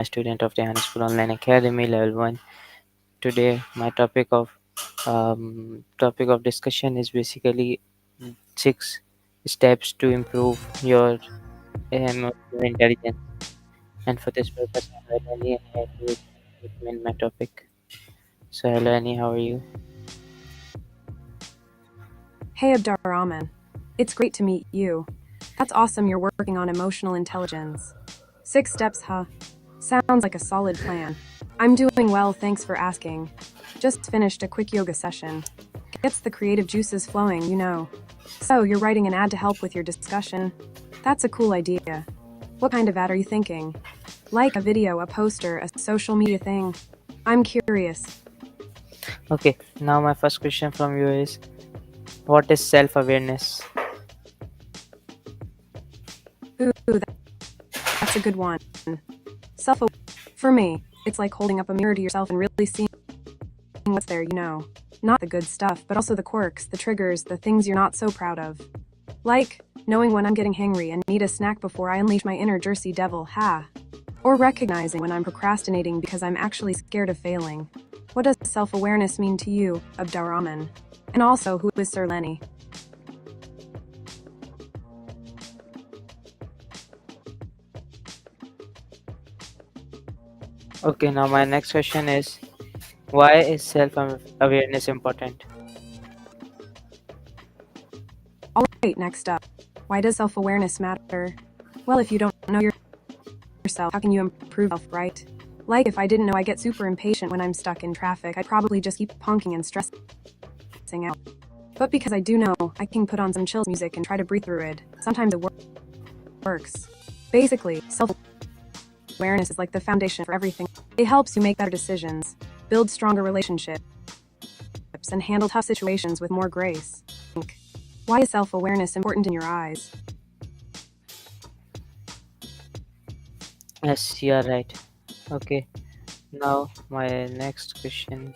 a student of Rehan School Online Academy Level 1. Today, my topic of discussion is basically 6 steps to improve your emotional intelligence. And for this purpose, I have Annie here to recommend my topic. So, hello Annie, how are you? Hey Abdurrahman. It's great to meet you. That's awesome you're working on emotional intelligence. 6 steps, huh? Sounds like a solid plan. I'm doing well, thanks for asking. Just finished a quick yoga session. Gets the creative juices flowing, you know. So, you're writing an ad to help with your discussion? That's a cool idea. What kind of ad are you thinking? Like a video, a poster, a social media thing? I'm curious. Okay, now my first question from you is what is self awareness? Ooh, that's a good one. Self For me, it's like holding up a mirror to yourself and really seeing what's there, you know. Not the good stuff, but also the quirks, the triggers, the things you're not so proud of. Like, knowing when I'm getting hangry and need a snack before I unleash my inner Jersey devil, ha. Or recognizing when I'm procrastinating because I'm actually scared of failing. What does self-awareness mean to you, Abdurrahman? And also, who is Sir Lenny? Okay, now my next question is why is self awareness important? Alright, next up. Why does self-awareness matter? Well, if you don't know yourself, how can you improve yourself, right? Like, if I didn't know I get super impatient when I'm stuck in traffic, I'd probably just keep honking and stressing out. But because I do know, I can put on some chill music and try to breathe through it. Sometimes it works. Basically, self-awareness is like the foundation for everything. It helps you make better decisions, build stronger relationships, and handle tough situations with more grace. Why is self-awareness important in your eyes? Yes, you are right. Okay, now my next question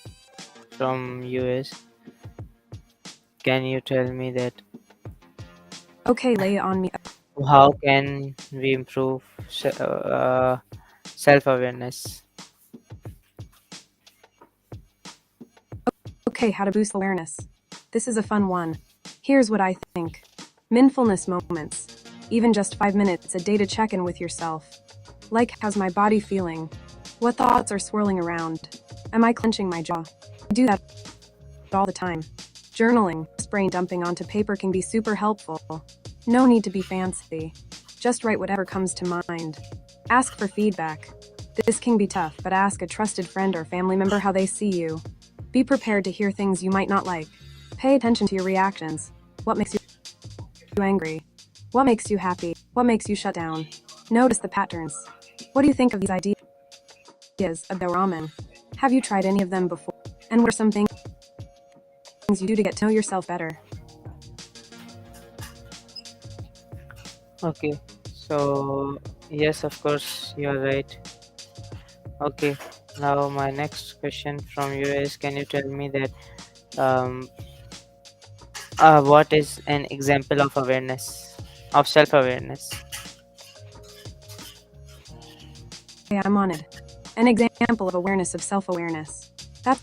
from you is can you tell me that Okay, lay it on me. how can we improve self awareness? Okay, how to boost awareness. This is a fun one. Here's what I think. Mindfulness moments. Even just 5 minutes a day to check in with yourself. Like, how's my body feeling? What thoughts are swirling around? Am I clenching my jaw? I do that all the time. Journaling, just brain dumping onto paper can be super helpful. No need to be fancy. Just write whatever comes to mind. Ask for feedback. This can be tough, but ask a trusted friend or family member how they see you. Be prepared to hear things you might not like. Pay attention to your reactions. What makes you angry? What makes you happy? What makes you shut down? Notice the patterns. What do you think of these ideas of the ramen? Have you tried any of them before? And what are some things you do to get to know yourself better? Okay, so yes, of course, you are right. Okay, now my next question from you is can you tell me that um, what is an example of awareness, of self awareness? Okay, I'm on it. An example of awareness of self-awareness. That's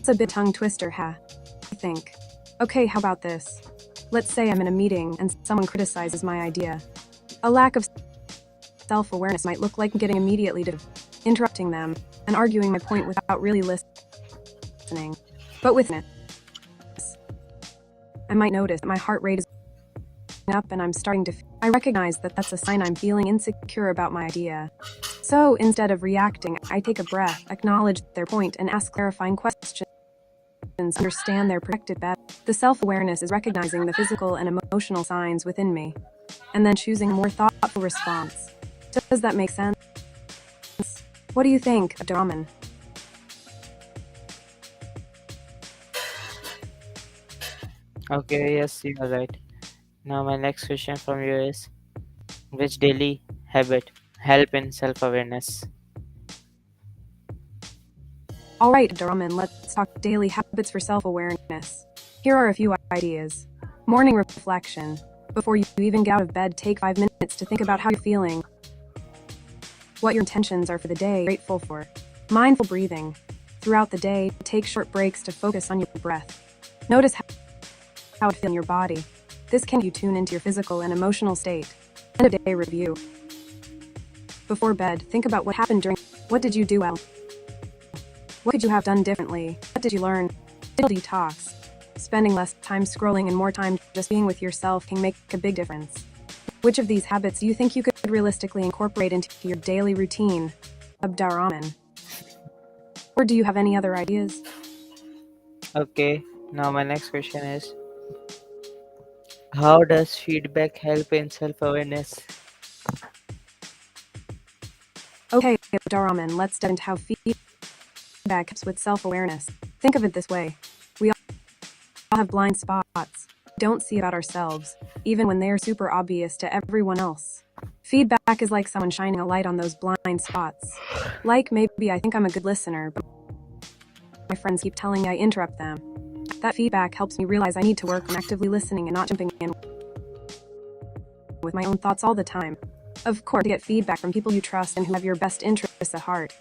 a bit tongue twister, ha? I think. Okay, how about this? Let's say I'm in a meeting and someone criticizes my idea. A lack of self-awareness might look like getting immediately to interrupting them and arguing my point without really listening. But with it, I might notice that my heart rate is up and I'm starting to I recognize that that's a sign I'm feeling insecure about my idea. So instead of reacting, I take a breath, acknowledge their point, and ask clarifying questions, understand their perspective better. The self-awareness is recognizing the physical and emotional signs within me, and then choosing a more thoughtful response. Does that make sense? What do you think, Abdurrahman? Okay, yes, you are right. Now my next question from you is which daily habit help in self awareness? Alright, Abdurrahman, let's talk daily habits for self-awareness. Here are a few ideas. Morning reflection. Before you even get out of bed, take 5 minutes to think about how you're feeling. what your intentions are for the day, grateful for. Mindful breathing. Throughout the day, take short breaks to focus on your breath. Notice how it feels in your body. This can help you tune into your physical and emotional state. End of day review. Before bed, think about what happened during. What did you do well? What could you have done differently? What did you learn? Digital detox. Spending less time scrolling and more time just being with yourself can make a big difference. Which of these habits do you think you could realistically incorporate into your daily routine? Abdurrahman. Or do you have any other ideas? Okay, now my next question is, how does feedback help in self-awareness? Okay, Abdurrahman, let's dive into how feedback helps with self-awareness. Think of it this way. We all have blind spots. Don't see about ourselves, even when they're super obvious to everyone else. Feedback is like someone shining a light on those blind spots. Like maybe I think I'm a good listener, but my friends keep telling me I interrupt them. That feedback helps me realize I need to work on actively listening and not jumping in with my own thoughts all the time. Of course, get feedback from people you trust and who have your best interests at heart.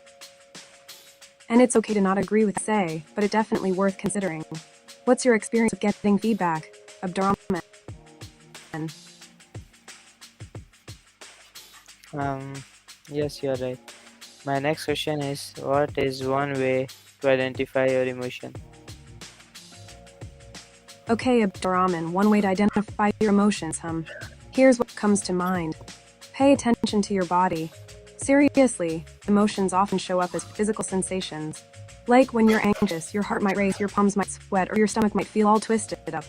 And it's okay to not agree with say, but it's definitely worth considering. What's your experience with getting feedback, Abdurrahman? Um, yes, you're right. My next question is, what is one way to identify your emotion? Okay, Abdurrahman, one way to identify your emotions, Here's what comes to mind. Pay attention to your body. Seriously, emotions often show up as physical sensations. Like when you're anxious, your heart might race, your palms might sweat, or your stomach might feel all twisted up.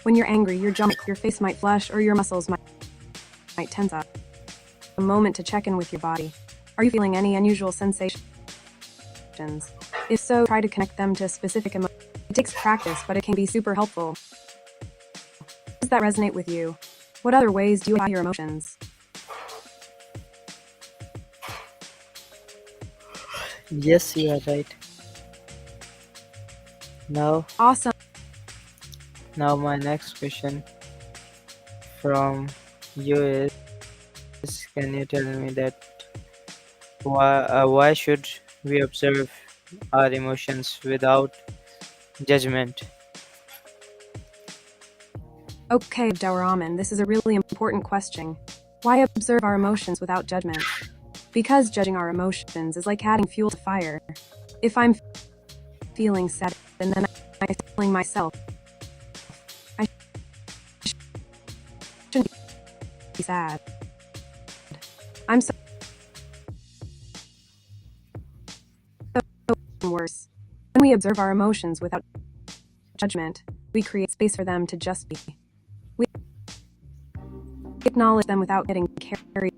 When you're angry, your jaw, your face might flush, or your muscles might tense up. A moment to check in with your body. Are you feeling any unusual sensations? If so, try to connect them to a specific emotion. It takes practice, but it can be super helpful. Does that resonate with you? What other ways do you identify your emotions? Yes, you are right. Now, Awesome. now my next question from you is, can you tell me that why should we observe our emotions without judgment? Okay, Abdurrahman, this is a really important question. Why observe our emotions without judgment? Because judging our emotions is like adding fuel to fire. If I'm feeling sad and then I'm feeling myself, I shouldn't be sad. I'm so worse. When we observe our emotions without judgment, we create space for them to just be. We acknowledge them without getting carried.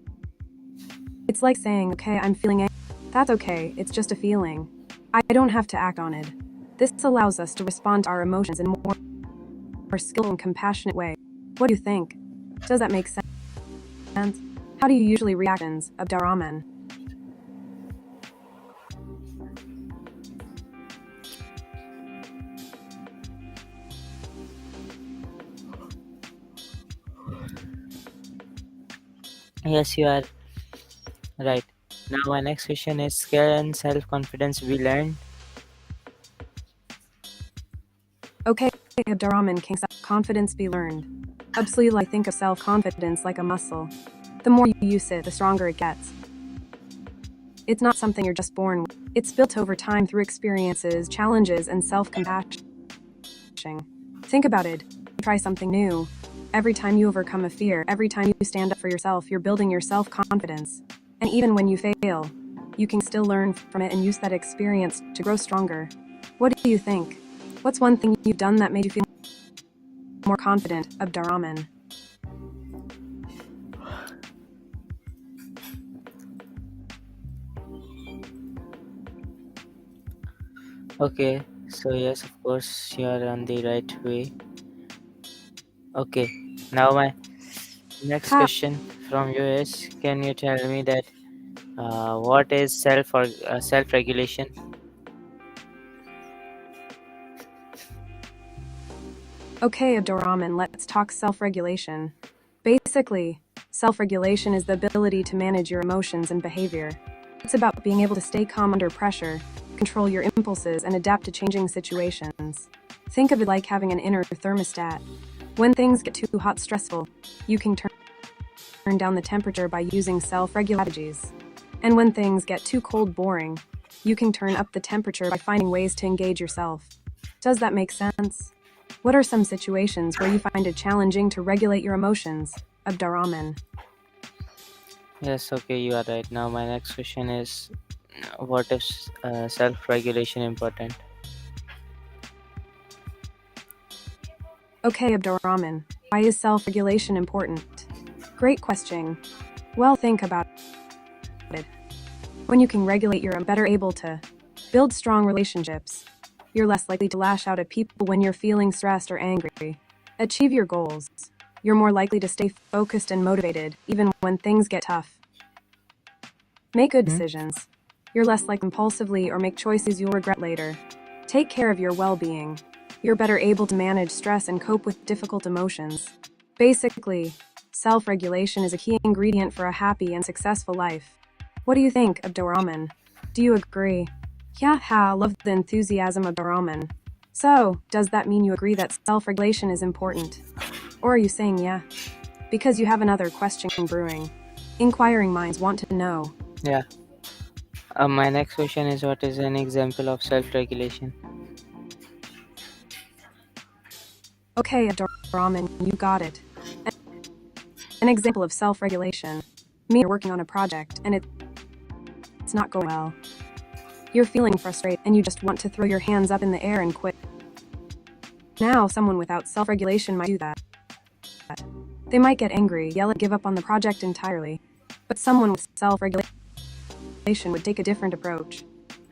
It's like saying, okay, I'm feeling angry. That's okay, it's just a feeling. I don't have to act on it. This allows us to respond to our emotions in a more skillful and compassionate way. What do you think? Does that make sense? How do you usually react, Abdurrahman? Yes, you are right. Now my next question is, can self-confidence be learned? Okay, Abdurrahman, can self-confidence be learned? Absolutely, I think of self-confidence like a muscle. The more you use it, the stronger it gets. It's not something you're just born with. It's built over time through experiences, challenges, and self-compassion. Think about it. You try something new. Every time you overcome a fear, every time you stand up for yourself, you're building your self-confidence. And even when you fail, you can still learn from it and use that experience to grow stronger. What do you think? What's one thing you've done that made you feel more confident, Abdurrahman? Okay, so yes, of course, you are on the right way. Okay, now my next Ha, question from you is, can you tell me that what is self-regulation? okay, Abdurrahman, let's talk self-regulation. Basically, Basically, self-regulation is the ability to manage your emotions and behavior. It's about being able to stay calm under pressure, control your impulses, and adapt to changing situations. Think of it like having an inner thermostat. When things get too hot, stressful, you can turn down the temperature by using self-regulation strategies. And when things get too cold, boring, you can turn up the temperature by finding ways to engage yourself. Does that make sense? What are some situations where you find it challenging to regulate your emotions, Abdurrahman? Yes, okay, you are right. Now, my next question is what is self regulation important? Okay, Abdurrahman, why is self-regulation important? Great question. Well, think about it. When you can regulate, you're better able to build strong relationships. You're less likely to lash out at people when you're feeling stressed or angry. Achieve your goals. You're more likely to stay focused and motivated, even when things get tough. Make good Hmm? decisions. You're less likely to impulsively or make choices you'll regret later. Take care of your well-being. You're better able to manage stress and cope with difficult emotions. Basically, self-regulation is a key ingredient for a happy and successful life. What do you think, Abdurrahman? Do you agree? Yeah, love the enthusiasm, Abdurrahman. So, does that mean you agree that self-regulation is important? Or are you saying yeah? Because you have another question brewing. Inquiring minds want to know. Yeah. My next question is what is an example of self regulation? Okay, Abdurrahman, you got it. An example of self-regulation. Me, you're working on a project and it's not going well. You're feeling frustrated and you just want to throw your hands up in the air and quit. Now, someone without self-regulation might do that. They might get angry, yell, and give up on the project entirely. But someone with self-regulation would take a different approach.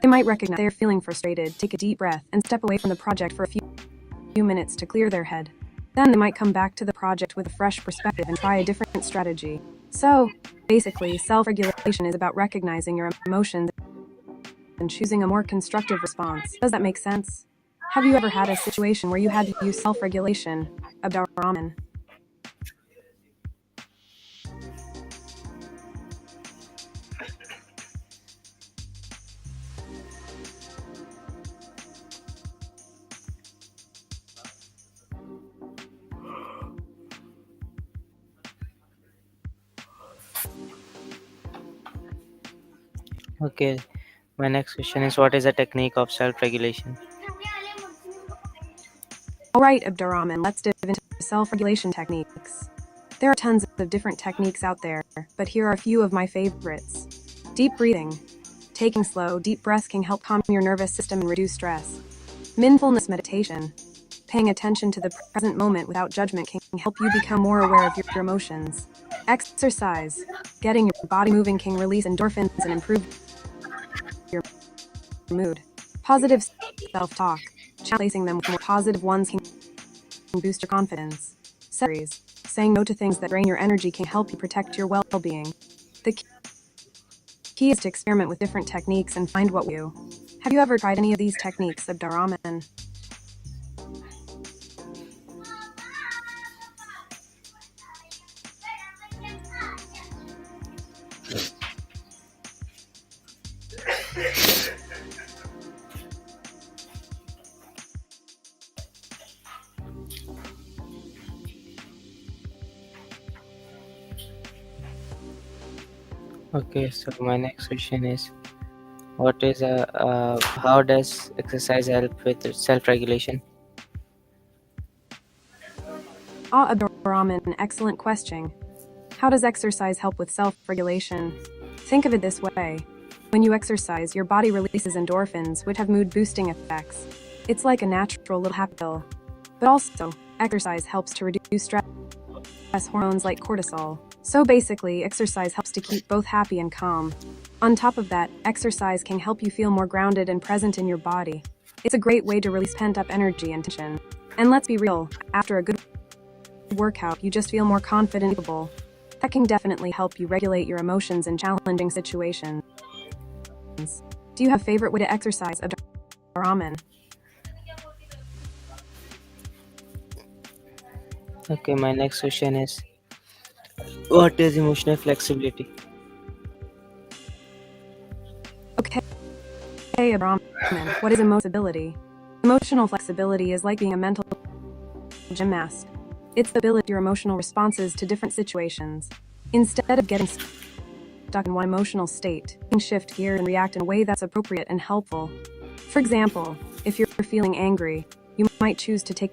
They might recognize they're feeling frustrated, take a deep breath, and step away from the project for a few minutes to clear their head. Then they might come back to the project with a fresh perspective and try a different strategy. So, basically, self-regulation is about recognizing your emotions and choosing a more constructive response. Does that make sense? Have you ever had a situation where you had to use self-regulation, Abdurrahman? Okay. My next question is what is a technique of self regulation? Alright, Abdurrahman, let's dive into self-regulation techniques. There are tons of different techniques out there, but here are a few of my favorites. Deep breathing. Taking slow, deep breaths can help calm your nervous system and reduce stress. Mindfulness meditation. Paying attention to the present moment without judgment can help you become more aware of your emotions. Exercise. Getting your body moving can release endorphins and improve your mood. Positive self-talk. Replacing them with more positive ones can boost your confidence. Series. Saying no to things that drain your energy can help you protect your well-being. The key is to experiment with different techniques and find what you. Have you ever tried any of these techniques, Abdurrahman? Okay, so my next question is what is how does exercise help with self regulation? Abdurrahman, excellent question. How does exercise help with self-regulation? Think of it this way. When you exercise, your body releases endorphins, which have mood-boosting effects. It's like a natural little happy pill. But also, exercise helps to reduce stress hormones like cortisol. So basically, exercise helps to keep both happy and calm. On top of that, exercise can help you feel more grounded and present in your body. It's a great way to release pent-up energy and tension. And let's be real, after a good workout, you just feel more confident and capable. That can definitely help you regulate your emotions in challenging situations. Do you have a favorite way to exercise, Abdurrahman? Okay, my next question is What is emotional flexibility? Okay, Brahman, what is emotional flexibility? Emotional flexibility is like being a mental gymnast. It's the ability to your emotional responses to different situations. Instead of getting stuck in one emotional state, you can shift gears and react in a way that's appropriate and helpful. For example, if you're feeling angry, you might choose to take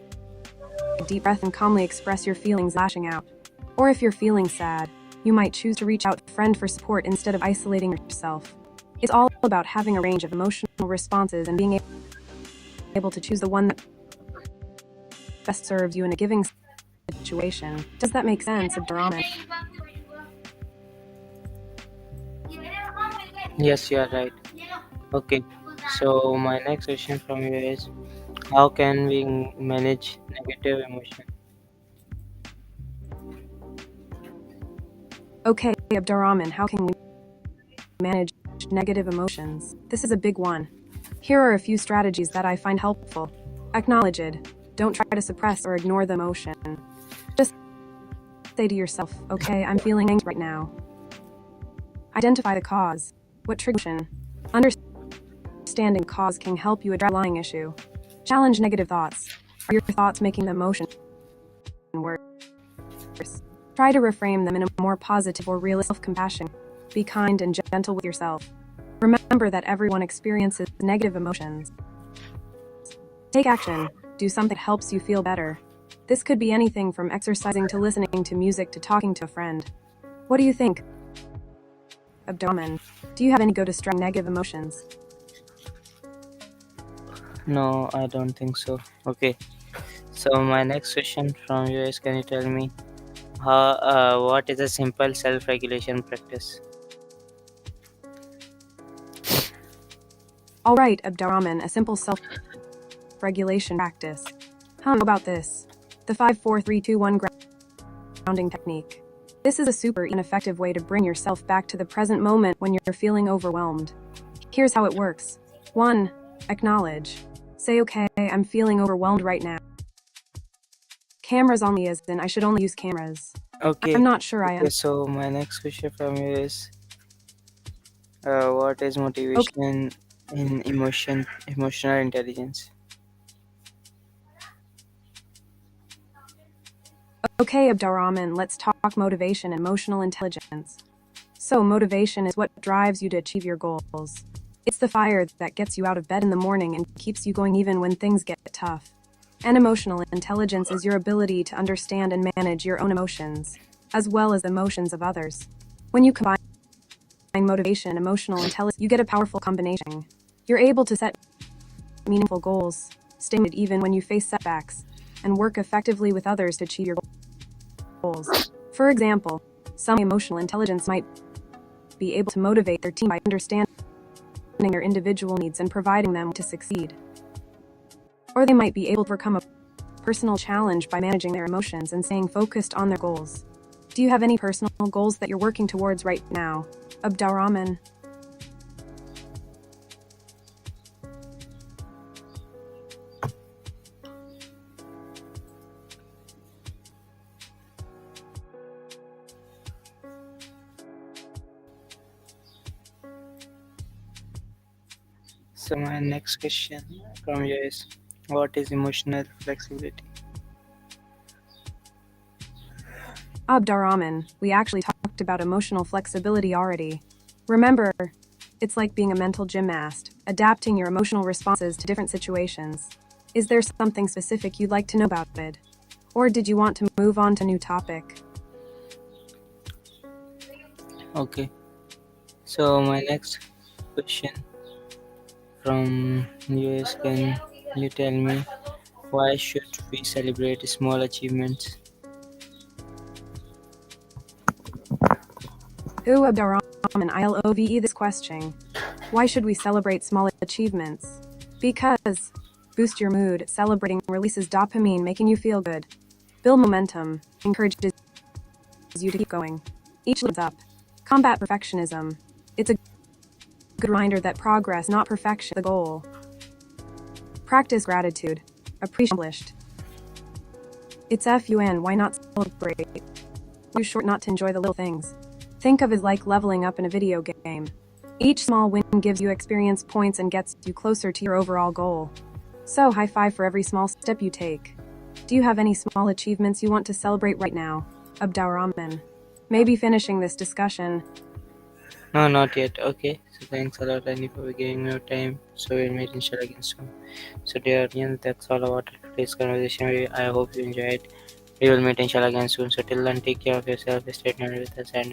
a deep breath and calmly express your feelings, lashing out. Or if you're feeling sad, you might choose to reach out to a friend for support instead of isolating yourself. It's all about having a range of emotional responses and being able to choose the one that best serves you in a given situation. Does that make sense, Abdurrahman? Yes, you are right. Okay. So my next question from you is, how can we manage negative emotion? Okay, Abdurrahman, how can we manage negative emotions? This is a big one. Here are a few strategies that I find helpful. Acknowledge it. Don't try to suppress or ignore the emotion. Just say to yourself, okay, I'm feeling angry right now. Identify the cause. What triggers emotion? Understanding cause can help you address the underlying issue. Challenge negative thoughts. Are your thoughts making the emotion worse? Try to reframe them in a more positive or realistic self-compassion. Be kind and gentle with yourself. Remember that everyone experiences negative emotions. Take action. Do something that helps you feel better. This could be anything from exercising to listening to music to talking to a friend. What do you think, Abdomen? Do you have any go to strong negative emotions? No, I don't think so. Okay. So my next question from you is, can you tell me what is a simple self-regulation practice? All right, Abdomen, a simple self-regulation practice. How about this? The 5-4-3-2-1 grounding technique. This is a super effective way to bring yourself back to the present moment when you're feeling overwhelmed. Here's how it works. 1. Acknowledge. Say, okay, I'm feeling overwhelmed right now. Cameras only as in I should only use cameras. Okay. I'm not sure I Okay. am. So my next question from you is, what is Okay, motivation in emotional intelligence? okay, Abdurrahman, let's talk motivation and emotional intelligence. So, motivation is what drives you to achieve your goals. It's the fire that gets you out of bed in the morning and keeps you going even when things get tough. And emotional intelligence is your ability to understand and manage your own emotions, as well as the emotions of others. When you combine motivation and emotional intelligence, you get a powerful combination. You're able to set meaningful goals, stay motivated even when you face setbacks, and work effectively with others to achieve your goals. For example, some emotional intelligence might be able to motivate their team by understanding their individual needs and providing them to succeed. Or they might be able to overcome a personal challenge by managing their emotions and staying focused on their goals. Do you have any personal goals that you're working towards right now, Abdurrahman? So my next question from you is, what is emotional flexibility? Abdurrahman, we actually talked about emotional flexibility already. Remember, it's like being a mental gymnast, adapting your emotional responses to different situations. Is there something specific you'd like to know about it? Or did you want to move on to a new topic? Okay. So my next question from you is, can you tell me why should we celebrate small achievements? Ooh, Abdurrahman, I love this question. Why should we celebrate small achievements? Because boost your mood, celebrating releases dopamine, making you feel good. Build momentum, encourages you to keep going. Each leads up. Combat perfectionism. It's a good reminder that progress, not perfection, is the goal. Practice gratitude. Appreciate. It's fun. Why not celebrate? too short not to enjoy the little things. Think of it like leveling up in a video game. Each small win gives you experience points and gets you closer to your overall goal. So, high five for every small step you take. Do you have any small achievements you want to celebrate right now? Abdurrahman. Maybe finishing this discussion. No, not yet. Okay. So thanks a lot, Annie, for giving me your time. So we'll meet inshallah again soon. So dear audience, that's all about today's conversation. I hope you enjoyed. We will meet inshallah again soon. So till then, take care of yourself. Stay tuned with us and